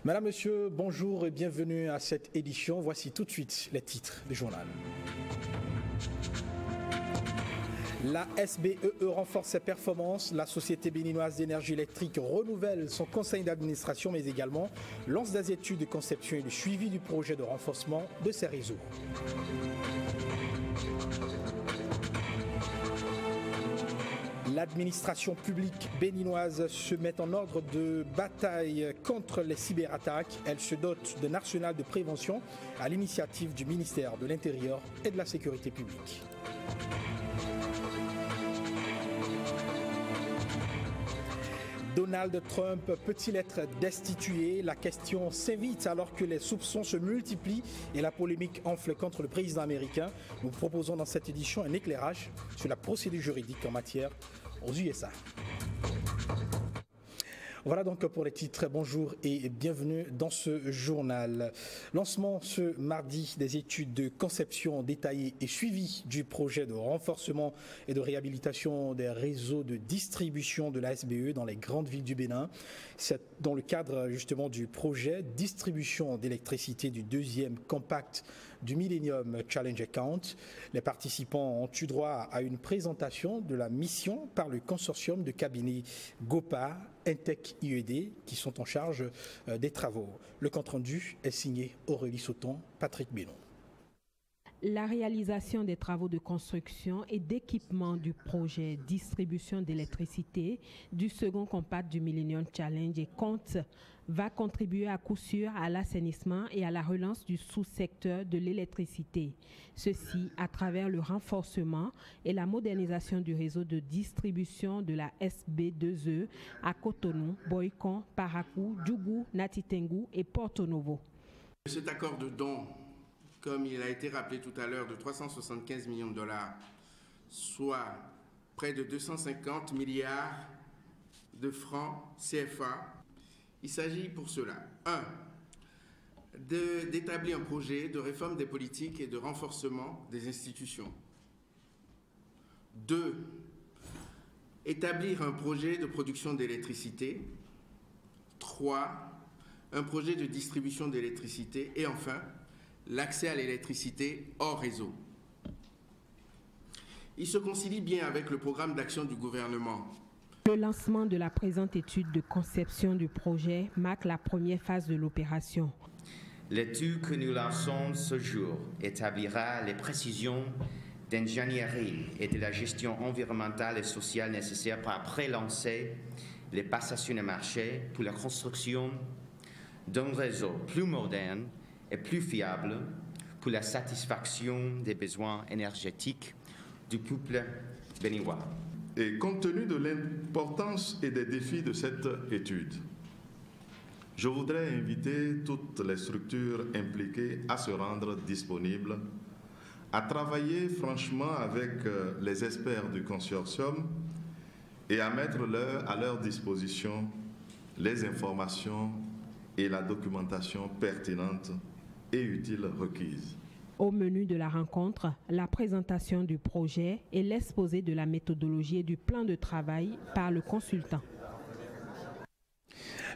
Madame, Monsieur, bonjour et bienvenue à cette édition. Voici tout de suite les titres du journal. La SBEE renforce ses performances. La Société béninoise d'énergie électrique renouvelle son conseil d'administration, mais également lance des études de conception et de suivi du projet de renforcement de ses réseaux. L'administration publique béninoise se met en ordre de bataille contre les cyberattaques. Elle se dote d'un arsenal de prévention à l'initiative du ministère de l'Intérieur et de la Sécurité publique. Donald Trump peut-il être destitué? La question s'invite alors que les soupçons se multiplient et la polémique enfle contre le président américain. Nous proposons dans cette édition un éclairage sur la procédure juridique en matière aux USA. Voilà donc pour les titres. Bonjour et bienvenue dans ce journal. Lancement ce mardi des études de conception détaillée et suivi du projet de renforcement et de réhabilitation des réseaux de distribution de la SBE dans les grandes villes du Bénin. C'est dans le cadre justement du projet distribution d'électricité du deuxième compact du Millennium Challenge Account. Les participants ont eu droit à une présentation de la mission par le consortium de cabinets GOPA, Intec IED qui sont en charge des travaux. Le compte-rendu est signé Aurélie Sauton, Patrick Bénon. La réalisation des travaux de construction et d'équipement du projet distribution d'électricité du second compact du Millennium Challenge et compte va contribuer à coup sûr à l'assainissement et à la relance du sous-secteur de l'électricité. Ceci à travers le renforcement et la modernisation du réseau de distribution de la SB2E à Cotonou, Boikon, Parakou, Djougou, Natitengu et Porto Novo. Cet accord de don, comme il a été rappelé tout à l'heure, de 375 millions de dollars, soit près de 250 milliards de francs CFA. Il s'agit pour cela, 1. d'établir un projet de réforme des politiques et de renforcement des institutions. 2. établir un projet de production d'électricité. 3. un projet de distribution d'électricité. Et enfin, l'accès à l'électricité hors réseau. Il se concilie bien avec le programme d'action du gouvernement. Le lancement de la présente étude de conception du projet marque la première phase de l'opération. L'étude que nous lançons ce jour établira les précisions d'ingénierie et de la gestion environnementale et sociale nécessaires pour après lancer les passations de marché pour la construction d'un réseau plus moderne et plus fiable pour la satisfaction des besoins énergétiques du peuple béninois. Et compte tenu de l'importance et des défis de cette étude, je voudrais inviter toutes les structures impliquées à se rendre disponibles, à travailler franchement avec les experts du consortium et à mettre à leur disposition les informations et la documentation pertinente et utile requises. Au menu de la rencontre, la présentation du projet et l'exposé de la méthodologie et du plan de travail par le consultant.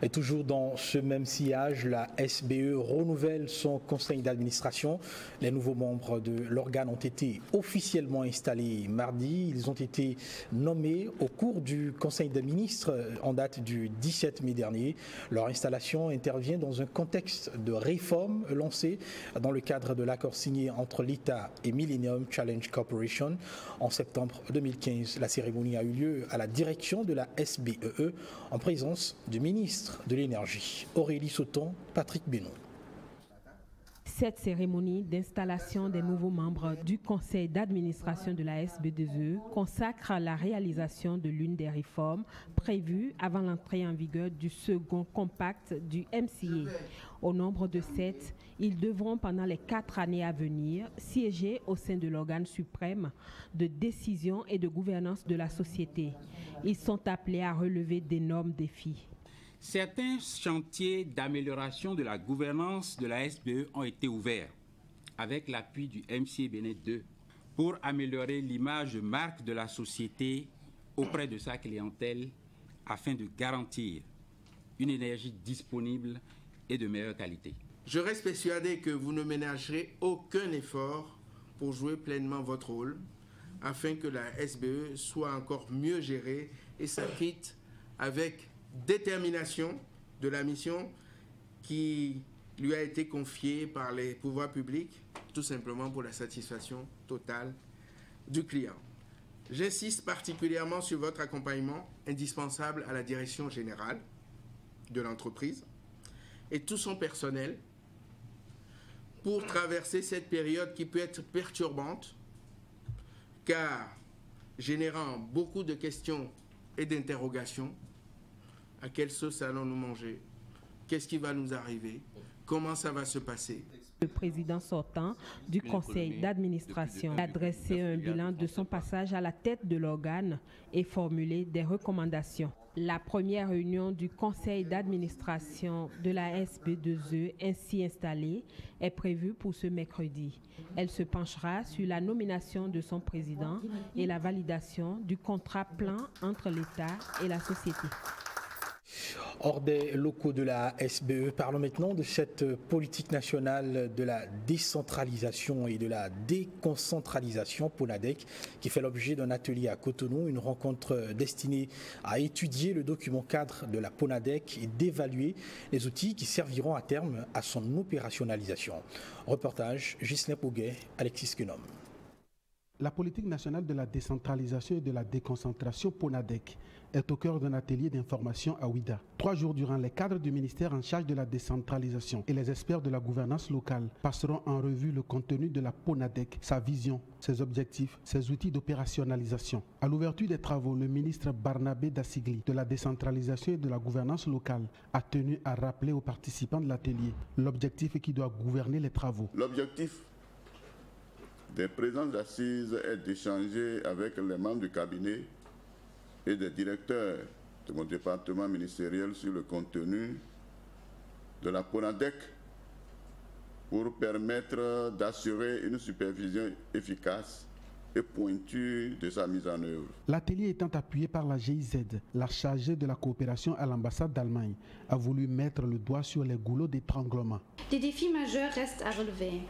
Et toujours dans ce même sillage, la SBE renouvelle son conseil d'administration. Les nouveaux membres de l'organe ont été officiellement installés mardi. Ils ont été nommés au cours du conseil des ministres en date du 17 mai dernier. Leur installation intervient dans un contexte de réforme lancé dans le cadre de l'accord signé entre l'État et Millennium Challenge Corporation en septembre 2015. La cérémonie a eu lieu à la direction de la SBEE en présence du ministre de l'énergie. Aurélie Sauton, Patrick Bénon. Cette cérémonie d'installation des nouveaux membres du conseil d'administration de la SB2E consacre la réalisation de l'une des réformes prévues avant l'entrée en vigueur du second compact du MCA. Au nombre de 7, ils devront pendant les 4 années à venir siéger au sein de l'organe suprême de décision et de gouvernance de la société. Ils sont appelés à relever d'énormes défis. Certains chantiers d'amélioration de la gouvernance de la SBE ont été ouverts avec l'appui du MCA Bénin 2 pour améliorer l'image de marque de la société auprès de sa clientèle afin de garantir une énergie disponible et de meilleure qualité. Je reste persuadé que vous ne ménagerez aucun effort pour jouer pleinement votre rôle afin que la SBE soit encore mieux gérée et s'acquitte avec détermination de la mission qui lui a été confiée par les pouvoirs publics, tout simplement pour la satisfaction totale du client. J'insiste particulièrement sur votre accompagnement indispensable à la direction générale de l'entreprise et tout son personnel pour traverser cette période qui peut être perturbante, car générant beaucoup de questions et d'interrogations. À quelle sauce allons-nous manger? Qu'est-ce qui va nous arriver? Comment ça va se passer? Le président sortant du conseil d'administration a dressé un bilan de son passage à la tête de l'organe et formulé des recommandations. La première réunion du conseil d'administration de la SB2E ainsi installée est prévue pour ce mercredi. Elle se penchera sur la nomination de son président et la validation du contrat plan entre l'État et la société. Hors des locaux de la SBE, parlons maintenant de cette politique nationale de la décentralisation et de la déconcentralisation PONADEC qui fait l'objet d'un atelier à Cotonou, une rencontre destinée à étudier le document cadre de la PONADEC et d'évaluer les outils qui serviront à terme à son opérationnalisation. Reportage Ghislain Pouguet, Alexis Kenom. La politique nationale de la décentralisation et de la déconcentration PONADEC est au cœur d'un atelier d'information à Ouida. 3 jours durant, les cadres du ministère en charge de la décentralisation et les experts de la gouvernance locale passeront en revue le contenu de la PONADEC, sa vision, ses objectifs, ses outils d'opérationnalisation. À l'ouverture des travaux, le ministre Barnabé Dassigli de la décentralisation et de la gouvernance locale a tenu à rappeler aux participants de l'atelier l'objectif qui doit gouverner les travaux. L'objectif des présences assises est d'échanger avec les membres du cabinet et des directeurs de mon département ministériel sur le contenu de la PONADEC pour permettre d'assurer une supervision efficace et pointue de sa mise en œuvre. L'atelier étant appuyé par la GIZ, la chargée de la coopération à l'ambassade d'Allemagne a voulu mettre le doigt sur les goulots d'étranglement. Des défis majeurs restent à relever.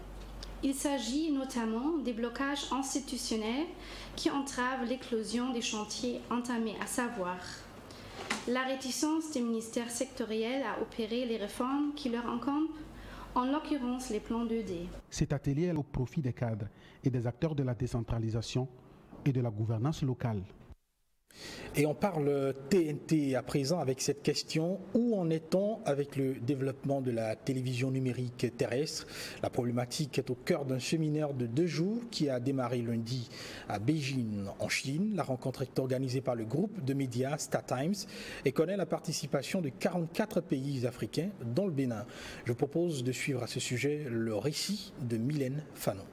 Il s'agit notamment des blocages institutionnels qui entravent l'éclosion des chantiers entamés, à savoir la réticence des ministères sectoriels à opérer les réformes qui leur incombent, en l'occurrence les plans 2D. Cet atelier est au profit des cadres et des acteurs de la décentralisation et de la gouvernance locale. Et on parle TNT à présent avec cette question: où en est-on avec le développement de la télévision numérique terrestre? La problématique est au cœur d'un séminaire de 2 jours qui a démarré lundi à Beijing en Chine. La rencontre est organisée par le groupe de médias StarTimes et connaît la participation de 44 pays africains dont le Bénin. Je propose de suivre à ce sujet le récit de Mylène Fanon.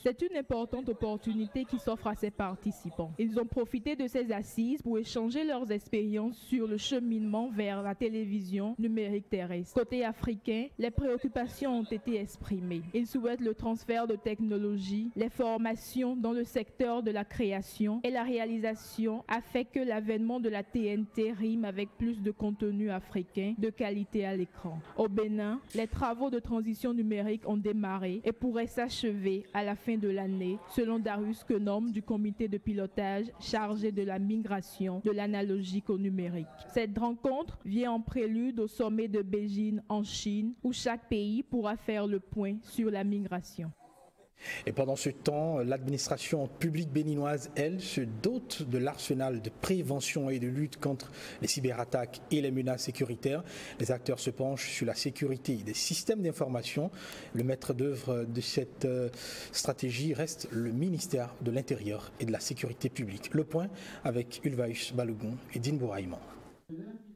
C'est une importante opportunité qui s'offre à ces participants. Ils ont profité de ces assises pour échanger leurs expériences sur le cheminement vers la télévision numérique terrestre. Côté africain, les préoccupations ont été exprimées. Ils souhaitent le transfert de technologies, les formations dans le secteur de la création et la réalisation afin que l'avènement de la TNT rime avec plus de contenu africain de qualité à l'écran. Au Bénin, les travaux de transition numérique ont démarré et pourraient s'achever à la fin de l'année, selon Darius Kenom du comité de pilotage chargé de la migration de l'analogique au numérique. Cette rencontre vient en prélude au sommet de Beijing en Chine, où chaque pays pourra faire le point sur la migration. Et pendant ce temps, l'administration publique béninoise, elle, se dote de l'arsenal de prévention et de lutte contre les cyberattaques et les menaces sécuritaires. Les acteurs se penchent sur la sécurité des systèmes d'information. Le maître d'œuvre de cette stratégie reste le ministère de l'Intérieur et de la Sécurité publique. Le point avec Ulvaïs Balogun et Dine Bouraïman.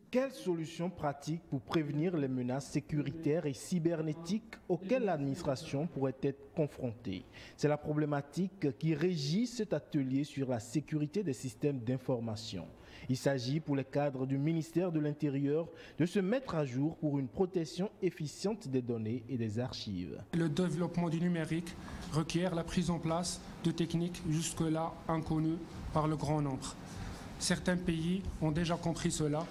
Quelles solutions pratiques pour prévenir les menaces sécuritaires et cybernétiques auxquelles l'administration pourrait être confrontée? C'est la problématique qui régit cet atelier sur la sécurité des systèmes d'information. Il s'agit pour les cadres du ministère de l'Intérieur de se mettre à jour pour une protection efficiente des données et des archives. Le développement du numérique requiert la prise en place de techniques jusque-là inconnues par le grand nombre. Certains pays ont déjà compris cela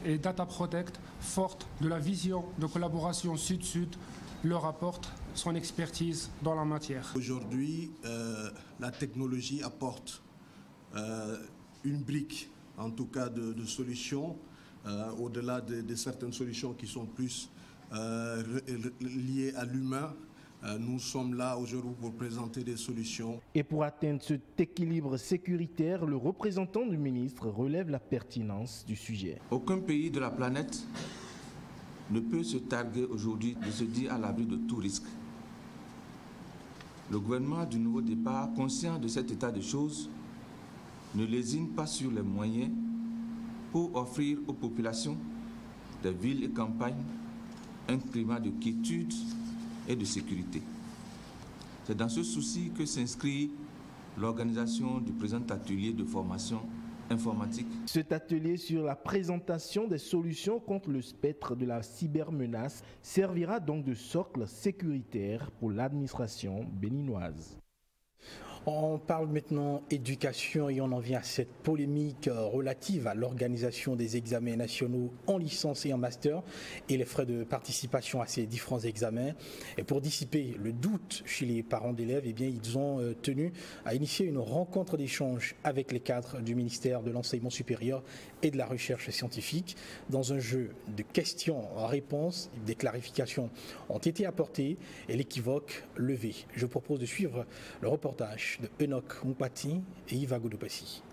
et Data Protect, forte de la vision de collaboration Sud-Sud, leur apporte son expertise dans la matière. Aujourd'hui, la technologie apporte une brique, en tout cas de solutions, au-delà de certaines solutions qui sont plus liées à l'humain. Nous sommes là aujourd'hui pour présenter des solutions. Et pour atteindre cet équilibre sécuritaire, le représentant du ministre relève la pertinence du sujet. Aucun pays de la planète ne peut se targuer aujourd'hui de se dire à l'abri de tout risque. Le gouvernement du nouveau départ, conscient de cet état de choses, ne lésine pas sur les moyens pour offrir aux populations des villes et campagnes un climat de quiétude et de sécurité. C'est dans ce souci que s'inscrit l'organisation du présent atelier de formation informatique. Cet atelier sur la présentation des solutions contre le spectre de la cybermenace servira donc de socle sécuritaire pour l'administration béninoise. On parle maintenant éducation et on en vient à cette polémique relative à l'organisation des examens nationaux en licence et en master et les frais de participation à ces différents examens. Et pour dissiper le doute chez les parents d'élèves, eh bien, ils ont tenu à initier une rencontre d'échange avec les cadres du ministère de l'Enseignement supérieur et de la Recherche scientifique. Dans un jeu de questions-réponses, des clarifications ont été apportées et l'équivoque levé. Je propose de suivre le reportage de Enoch Mpati et Yves Goudopassi.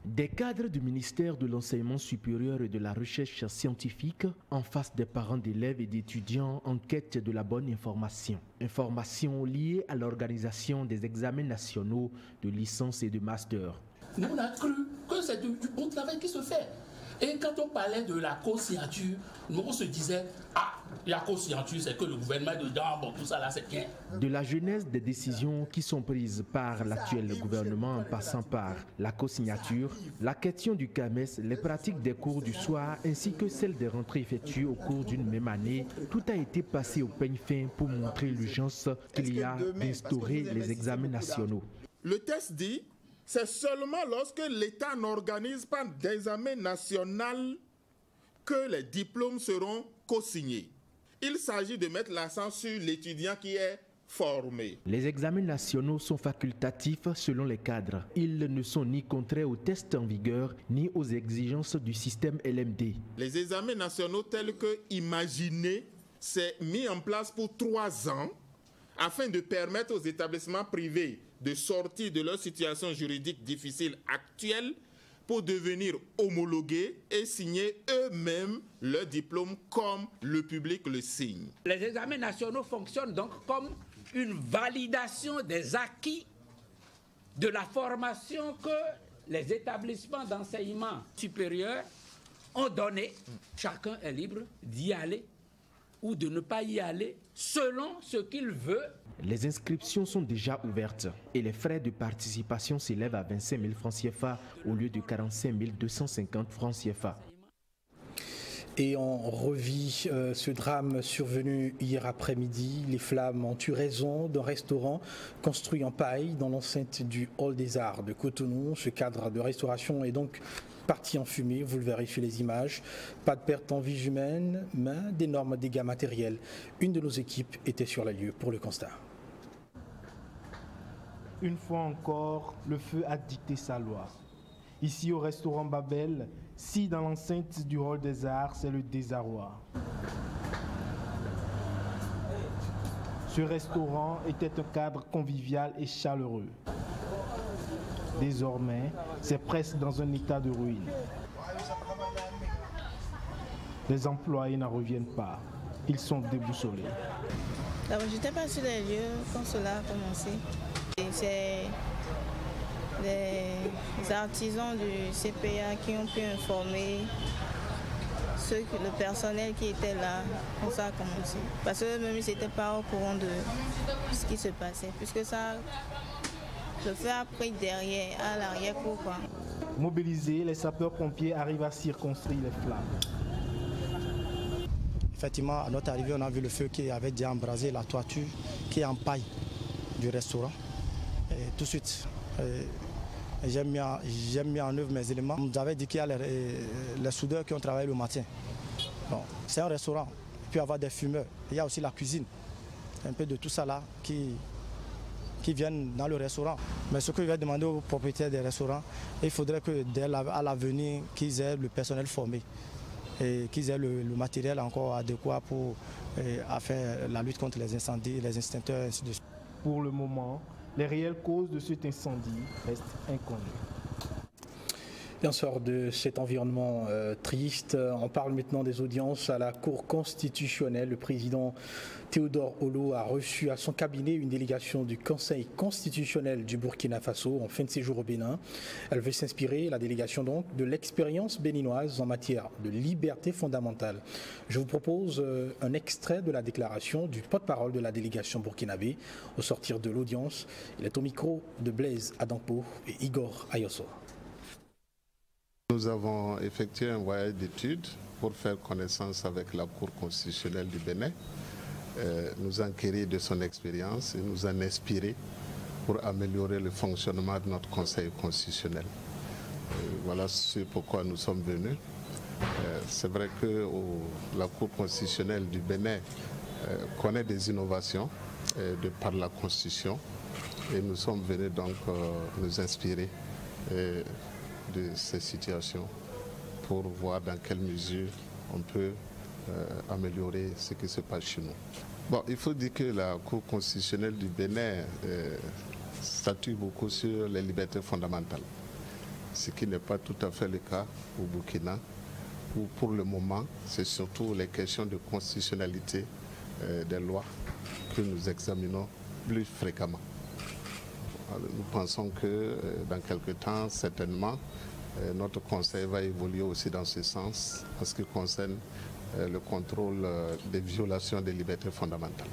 Des cadres du ministère de l'Enseignement supérieur et de la Recherche scientifique en face des parents d'élèves et d'étudiants en quête de la bonne information. Information liée à l'organisation des examens nationaux de licence et de master. Nous, on a cru que c'est du bon travail qui se fait. Et quand on parlait de la co-signature, nous on se disait, la co-signature c'est que le gouvernement est dedans, bon tout ça là c'est bien. De la genèse des décisions qui sont prises par l'actuel gouvernement en passant par la co-signature, la question du CAMES, les pratiques des cours du soir ainsi que celles des rentrées effectuées au cours d'une même année, tout a été passé au peigne fin pour montrer l'urgence qu'il y a d'instaurer les examens nationaux. Le texte dit c'est seulement lorsque l'État n'organise pas d'examen national que les diplômes seront co-signés. Il s'agit de mettre l'accent sur l'étudiant qui est formé. Les examens nationaux sont facultatifs selon les cadres. Ils ne sont ni contraires aux tests en vigueur, ni aux exigences du système LMD. Les examens nationaux tels que imaginés, c'est mis en place pour 3 ans afin de permettre aux établissements privés de sortir de leur situation juridique difficile actuelle pour devenir homologués et signer eux-mêmes leur diplôme comme le public le signe. Les examens nationaux fonctionnent donc comme une validation des acquis de la formation que les établissements d'enseignement supérieur ont donné. Chacun est libre d'y aller ou de ne pas y aller selon ce qu'il veut. Les inscriptions sont déjà ouvertes et les frais de participation s'élèvent à 25 000 francs CFA au lieu de 45 250 francs CFA. Et on revit ce drame survenu hier après-midi. Les flammes ont eu raison d'un restaurant construit en paille dans l'enceinte du Hall des Arts de Cotonou. Ce cadre de restauration est donc parti en fumée, vous le verrez sur les images. Pas de perte en vie humaine, mais d'énormes dégâts matériels. Une de nos équipes était sur les lieux pour le constat. Une fois encore, le feu a dicté sa loi. Ici au restaurant Babel, si dans l'enceinte du Hall des Arts, c'est le désarroi. Ce restaurant était un cadre convivial et chaleureux. Désormais, c'est presque dans un état de ruine. Les employés n'en reviennent pas. Ils sont déboussolés. Je n'étais pas sur les lieux quand cela a commencé. C'est les artisans du CPA qui ont pu informer le personnel qui était là quand ça a commencé. Parce que même ils n'étaient pas au courant de ce qui se passait. Puisque ça, le feu a pris derrière, à l'arrière-cour. Mobilisés, les sapeurs-pompiers arrivent à circonscrire les flammes. Effectivement, à notre arrivée, on a vu le feu qui avait déjà embrasé la toiture qui est en paille du restaurant. Et tout de suite, j'ai mis en œuvre mes éléments. Vous avez dit qu'il y a les soudeurs qui ont travaillé le matin. Bon, c'est un restaurant, il peut y avoir des fumeurs, il y a aussi la cuisine. Un peu de tout ça là qui viennent dans le restaurant. Mais ce que je vais demander aux propriétaires des restaurants, il faudrait que à l'avenir, qu'ils aient le personnel formé et qu'ils aient le matériel encore adéquat pour faire la lutte contre les incendies, les extincteurs, ainsi de suite. Pour le moment, les réelles causes de cet incendie restent inconnues. Et on sort de cet environnement triste. On parle maintenant des audiences à la Cour constitutionnelle. Le président Théodore Olloo a reçu à son cabinet une délégation du Conseil constitutionnel du Burkina Faso en fin de séjour au Bénin. Elle veut s'inspirer, la délégation donc, de l'expérience béninoise en matière de liberté fondamentale. Je vous propose un extrait de la déclaration du porte-parole de la délégation burkinabé au sortir de l'audience. Il est au micro de Blaise Adampo et Igor Ayoso. Nous avons effectué un voyage d'études pour faire connaissance avec la Cour constitutionnelle du Bénin, nous enquérir de son expérience et nous en inspirer pour améliorer le fonctionnement de notre Conseil constitutionnel. Voilà ce pourquoi nous sommes venus. C'est vrai que la Cour constitutionnelle du Bénin connaît des innovations de par la Constitution et nous sommes venus donc nous inspirer de ces situations pour voir dans quelle mesure on peut améliorer ce qui se passe chez nous. Bon, il faut dire que la Cour constitutionnelle du Bénin statue beaucoup sur les libertés fondamentales, ce qui n'est pas tout à fait le cas au Burkina, où pour le moment, c'est surtout les questions de constitutionnalité des lois que nous examinons plus fréquemment. Alors, nous pensons que dans quelques temps, certainement, notre Conseil va évoluer aussi dans ce sens en ce qui concerne le contrôle des violations des libertés fondamentales.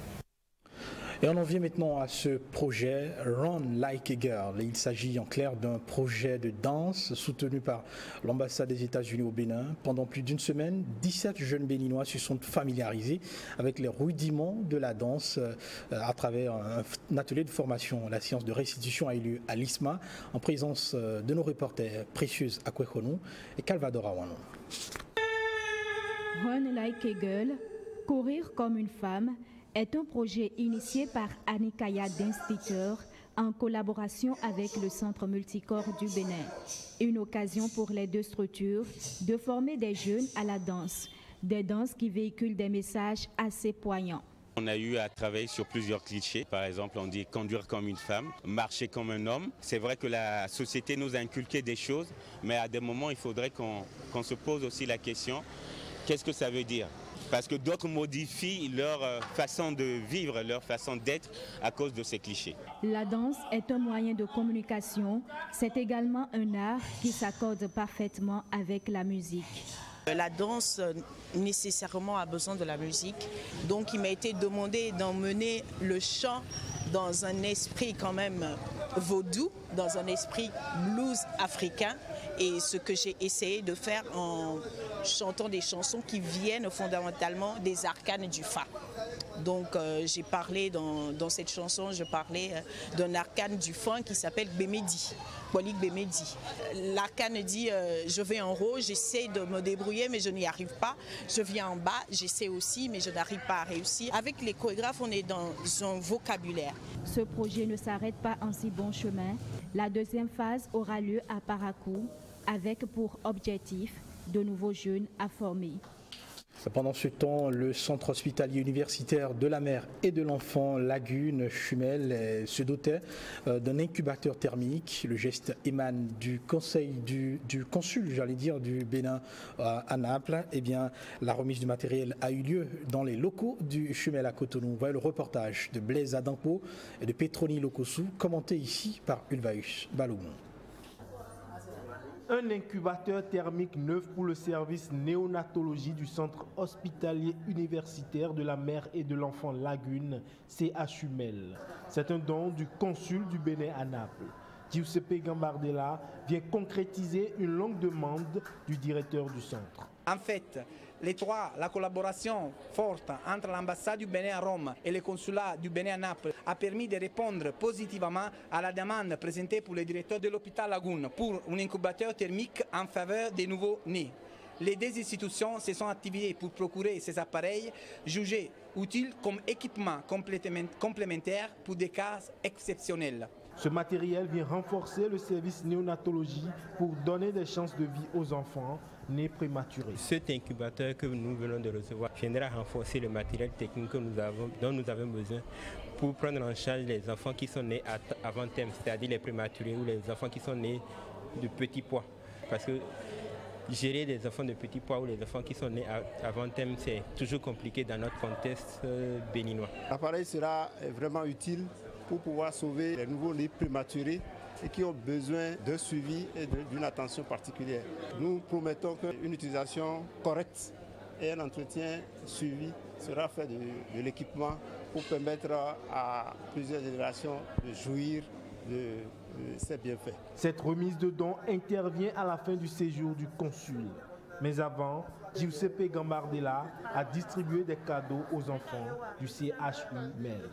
Et on en vient maintenant à ce projet Run Like a Girl. Il s'agit en clair d'un projet de danse soutenu par l'ambassade des États-Unis au Bénin. Pendant plus d'une semaine, 17 jeunes béninois se sont familiarisés avec les rudiments de la danse à travers un atelier de formation. La séance de restitution a eu lieu à l'ISMA en présence de nos reporters Précieuse Akwekonou et Calvador Awano. Run Like a Girl, courir comme une femme, est un projet initié par Anikaya Dance Teacher en collaboration avec le Centre multicorps du Bénin. Une occasion pour les deux structures de former des jeunes à la danse, des danses qui véhiculent des messages assez poignants. On a eu à travailler sur plusieurs clichés. Par exemple, on dit conduire comme une femme, marcher comme un homme. C'est vrai que la société nous a inculqué des choses, mais à des moments, il faudrait qu'on se pose aussi la question, qu'est-ce que ça veut dire ? Parce que d'autres modifient leur façon de vivre, leur façon d'être à cause de ces clichés. La danse est un moyen de communication. C'est également un art qui s'accorde parfaitement avec la musique. La danse nécessairement a besoin de la musique. Donc il m'a été demandé d'emmener le chant dans un esprit quand même vaudou, dans un esprit blues africain. Et ce que j'ai essayé de faire en chantant des chansons qui viennent fondamentalement des arcanes du Fa. Donc j'ai parlé dans cette chanson, je parlais d'un arcane du Fa qui s'appelle Bémédi, Polik Bémédi. L'arcane dit je vais en haut, j'essaie de me débrouiller mais je n'y arrive pas. Je viens en bas, j'essaie aussi mais je n'arrive pas à réussir. Avec les chorégraphes, on est dans un vocabulaire. Ce projet ne s'arrête pas en si bon chemin. La deuxième phase aura lieu à Parakou avec pour objectif de nouveaux jeunes à former. Pendant ce temps, le centre hospitalier universitaire de la mère et de l'enfant Lagune Chumel se dotait d'un incubateur thermique. Le geste émane du conseil du consul, j'allais dire, du Bénin à Naples. Eh bien, la remise du matériel a eu lieu dans les locaux du Chumel à Cotonou. Voyez le reportage de Blaise Adampo et de Petroni Lokosu, commenté ici par Ulvaeus Balogun. Un incubateur thermique neuf pour le service néonatologie du centre hospitalier universitaire de la mère et de l'enfant Lagune, CHUMEL. C'est un don du consul du Bénin à Naples. Giuseppe Gambardella vient concrétiser une longue demande du directeur du centre. En fait, Les trois, la collaboration forte entre l'ambassade du Bénin à Rome et le consulat du Bénin à Naples a permis de répondre positivement à la demande présentée pour le directeur de l'hôpital Lagoune pour un incubateur thermique en faveur des nouveaux-nés. Les deux institutions se sont activées pour procurer ces appareils jugés utiles comme équipement complémentaire pour des cas exceptionnels. Ce matériel vient renforcer le service néonatologie pour donner des chances de vie aux enfants nés prématurés. Cet incubateur que nous venons de recevoir viendra renforcer le matériel technique que dont nous avons besoin pour prendre en charge les enfants qui sont nés avant terme, c'est-à-dire les prématurés ou les enfants qui sont nés de petits poids. Parce que gérer des enfants de petits poids ou les enfants qui sont nés avant terme, c'est toujours compliqué dans notre contexte béninois. L'appareil sera vraiment utile pour pouvoir sauver les nouveaux-nés prématurés et qui ont besoin d'un suivi et d'une attention particulière. Nous promettons qu'une utilisation correcte et un entretien suivi sera fait de l'équipement pour permettre à plusieurs générations de jouir de ces bienfaits. Cette remise de dons intervient à la fin du séjour du consul. Mais avant, Giuseppe Gambardella a distribué des cadeaux aux enfants du CHU Mel.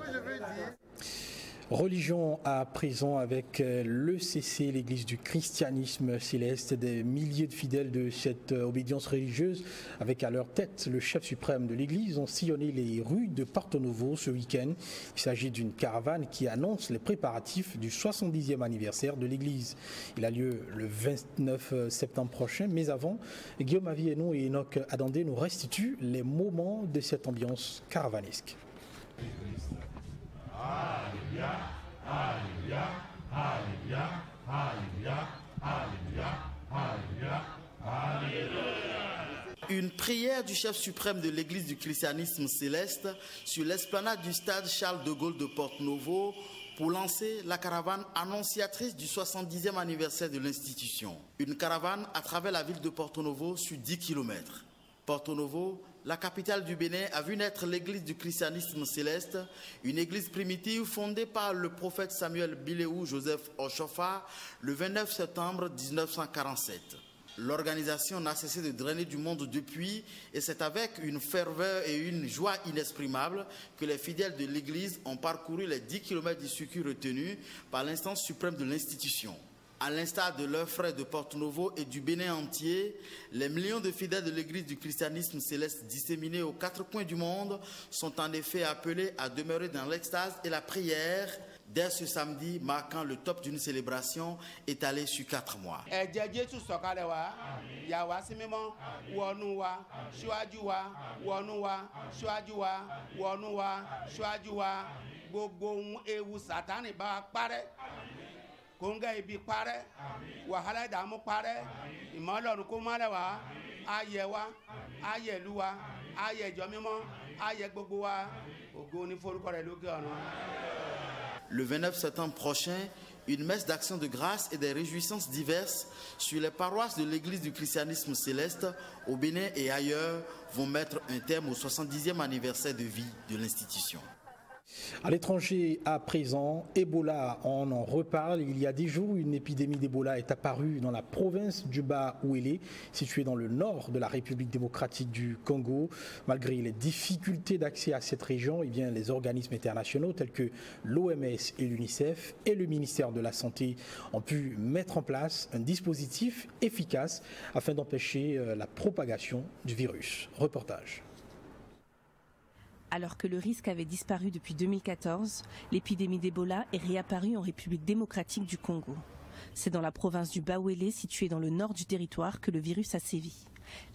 Religion à présent avec l'ECC, l'Église du christianisme céleste. Des milliers de fidèles de cette obédience religieuse, avec à leur tête le chef suprême de l'Église, ont sillonné les rues de Porto Novo ce week-end. Il s'agit d'une caravane qui annonce les préparatifs du 70e anniversaire de l'Église. Il a lieu le 29 septembre prochain, mais avant, Guillaume Avienon et Enoch Adandé nous restituent les moments de cette ambiance caravanesque. Alléluia, Alléluia, Alléluia, Alléluia, Alléluia, Alléluia, Alléluia. Une prière du chef suprême de l'Église du christianisme céleste sur l'esplanade du stade Charles de Gaulle de Porto Novo pour lancer la caravane annonciatrice du 70e anniversaire de l'institution. Une caravane à travers la ville de Porto Novo sur 10 km. Porto Novo, la capitale du Bénin, a vu naître l'église du christianisme céleste, une église primitive fondée par le prophète Samuel Biléou Joseph Ochofa le 29 septembre 1947. L'organisation n'a cessé de drainer du monde depuis et c'est avec une ferveur et une joie inexprimables que les fidèles de l'église ont parcouru les 10 km du circuit retenu par l'instance suprême de l'institution. À l'instar de leurs frères de Porto Novo et du Bénin entier, les millions de fidèles de l'Église du christianisme céleste disséminés aux 4 coins du monde sont en effet appelés à demeurer dans l'extase et la prière dès ce samedi marquant le top d'une célébration étalée sur 4 mois. Konga ibi pare, wahala damu pare, imolorun ko male wa, aye wa, aye lu wa, aye ìjọ mímọ́, aye gbogbo wa, ògo ni forúkọ rẹ̀ lókè ọ̀run. Le 29 septembre prochain, une messe d'action de grâce et des réjouissances diverses sur les paroisses de l'Église du christianisme céleste au Bénin et ailleurs vont mettre un terme au 70e anniversaire de vie de l'institution. À l'étranger, à présent, Ebola, on en reparle. Il y a 10 jours, une épidémie d'Ebola est apparue dans la province du Bas-Ouélé, située dans le nord de la République démocratique du Congo. Malgré les difficultés d'accès à cette région, les organismes internationaux tels que l'OMS et l'UNICEF et le ministère de la Santé ont pu mettre en place un dispositif efficace afin d'empêcher la propagation du virus. Reportage. Alors que le risque avait disparu depuis 2014, l'épidémie d'Ebola est réapparue en République démocratique du Congo. C'est dans la province du Bas-Ouélé, située dans le nord du territoire, que le virus a sévi.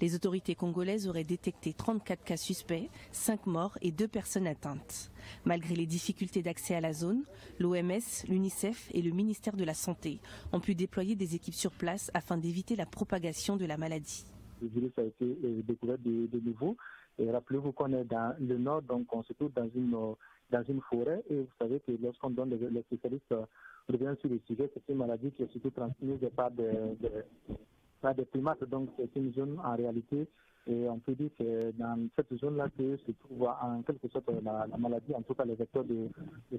Les autorités congolaises auraient détecté 34 cas suspects, 5 morts et 2 personnes atteintes. Malgré les difficultés d'accès à la zone, l'OMS, l'UNICEF et le ministère de la Santé ont pu déployer des équipes sur place afin d'éviter la propagation de la maladie. Le virus a été découvert de nouveau. Et rappelez-vous qu'on est dans le nord, donc on se trouve dans une forêt. Et vous savez que lorsqu'on donne les spécialistes reviennent sur le sujet, c'est une maladie qui est surtout transmise par des primates. Donc c'est une zone en réalité. Et on peut dire que dans cette zone-là que se trouve en quelque sorte la maladie, en tout cas les vecteurs de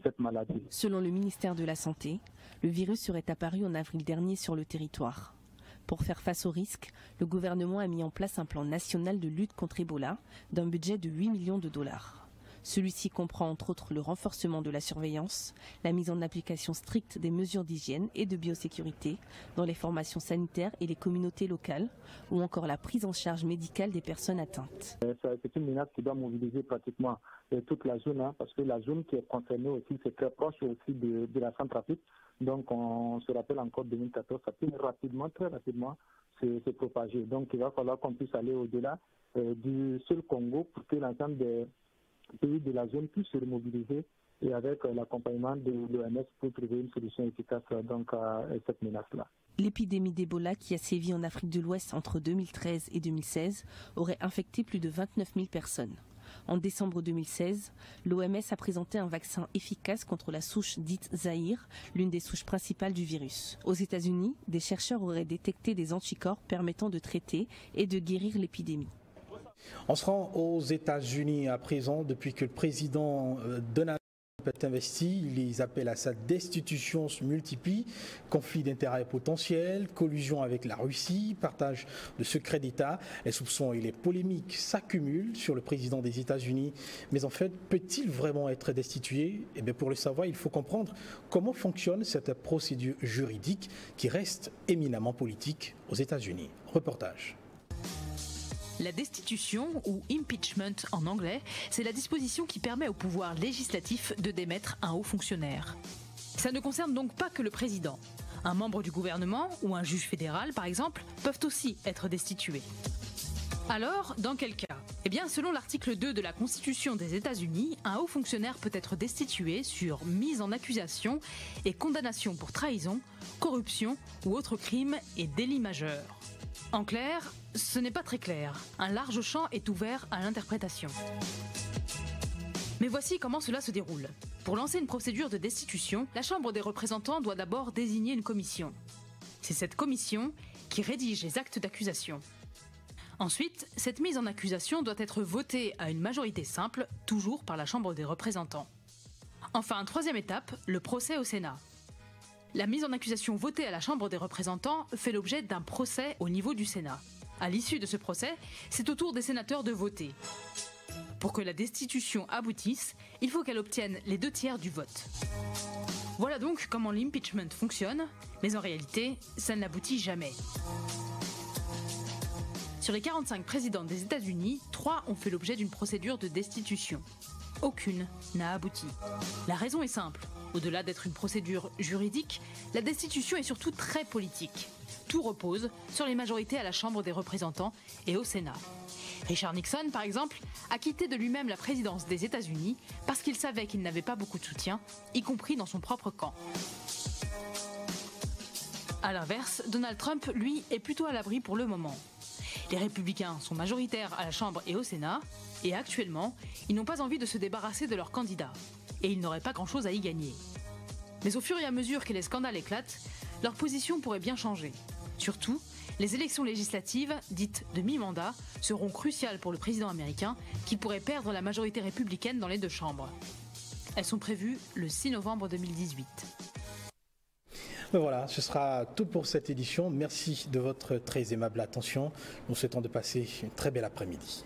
cette maladie. Selon le ministère de la Santé, le virus serait apparu en avril dernier sur le territoire. Pour faire face au risque, le gouvernement a mis en place un plan national de lutte contre Ebola d'un budget de 8 millions de dollars. Celui-ci comprend entre autres le renforcement de la surveillance, la mise en application stricte des mesures d'hygiène et de biosécurité dans les formations sanitaires et les communautés locales, ou encore la prise en charge médicale des personnes atteintes. C'est une menace qui doit mobiliser pratiquement toute la zone, parce que la zone qui est concernée aussi, c'est très proche aussi de la Centrafrique. Donc on se rappelle encore 2014, ça peut rapidement, très rapidement se propager. Donc il va falloir qu'on puisse aller au-delà du seul Congo pour que l'ensemble des pays de la zone puissent se remobiliser et avec l'accompagnement de l'OMS pour trouver une solution efficace donc, à cette menace-là. L'épidémie d'Ebola qui a sévi en Afrique de l'Ouest entre 2013 et 2016 aurait infecté plus de 29 000 personnes. En décembre 2016, l'OMS a présenté un vaccin efficace contre la souche dite Zaïre, l'une des souches principales du virus. Aux États-Unis, des chercheurs auraient détecté des anticorps permettant de traiter et de guérir l'épidémie. On se rend aux États-Unis à présent, depuis que le président Donald Trump est investi, les appels à sa destitution se multiplient, conflits d'intérêts potentiels, collusion avec la Russie, partage de secrets d'État, les soupçons et les polémiques s'accumulent sur le président des États-Unis. Mais en fait, peut-il vraiment être destitué? Eh bien, pour le savoir, il faut comprendre comment fonctionne cette procédure juridique qui reste éminemment politique aux États-Unis. Reportage. La destitution, ou impeachment en anglais, c'est la disposition qui permet au pouvoir législatif de démettre un haut fonctionnaire. Ça ne concerne donc pas que le président. Un membre du gouvernement ou un juge fédéral, par exemple, peuvent aussi être destitués. Alors, dans quel cas? Eh bien, selon l'article 2 de la Constitution des États-Unis, un haut fonctionnaire peut être destitué sur mise en accusation et condamnation pour trahison, corruption ou autre crime et délit majeur. En clair, ce n'est pas très clair. Un large champ est ouvert à l'interprétation. Mais voici comment cela se déroule. Pour lancer une procédure de destitution, la Chambre des représentants doit d'abord désigner une commission. C'est cette commission qui rédige les actes d'accusation. Ensuite, cette mise en accusation doit être votée à une majorité simple, toujours par la Chambre des représentants. Enfin, troisième étape, le procès au Sénat. La mise en accusation votée à la Chambre des représentants fait l'objet d'un procès au niveau du Sénat. À l'issue de ce procès, c'est au tour des sénateurs de voter. Pour que la destitution aboutisse, il faut qu'elle obtienne les 2/3 du vote. Voilà donc comment l'impeachment fonctionne, mais en réalité, ça n'aboutit jamais. Sur les 45 présidents des États-Unis, 3 ont fait l'objet d'une procédure de destitution. Aucune n'a abouti. La raison est simple. Au-delà d'être une procédure juridique, la destitution est surtout très politique. Tout repose sur les majorités à la Chambre des représentants et au Sénat. Richard Nixon, par exemple, a quitté de lui-même la présidence des États-Unis parce qu'il savait qu'il n'avait pas beaucoup de soutien, y compris dans son propre camp. A l'inverse, Donald Trump, lui, est plutôt à l'abri pour le moment. Les républicains sont majoritaires à la Chambre et au Sénat, et actuellement, ils n'ont pas envie de se débarrasser de leur candidat. Et ils n'auraient pas grand-chose à y gagner. Mais au fur et à mesure que les scandales éclatent, leur position pourrait bien changer. Surtout, les élections législatives, dites de mi-mandat, seront cruciales pour le président américain, qui pourrait perdre la majorité républicaine dans les 2 chambres. Elles sont prévues le 6 novembre 2018. Ben voilà, ce sera tout pour cette édition. Merci de votre très aimable attention. Nous souhaitons de passer une très belle après-midi.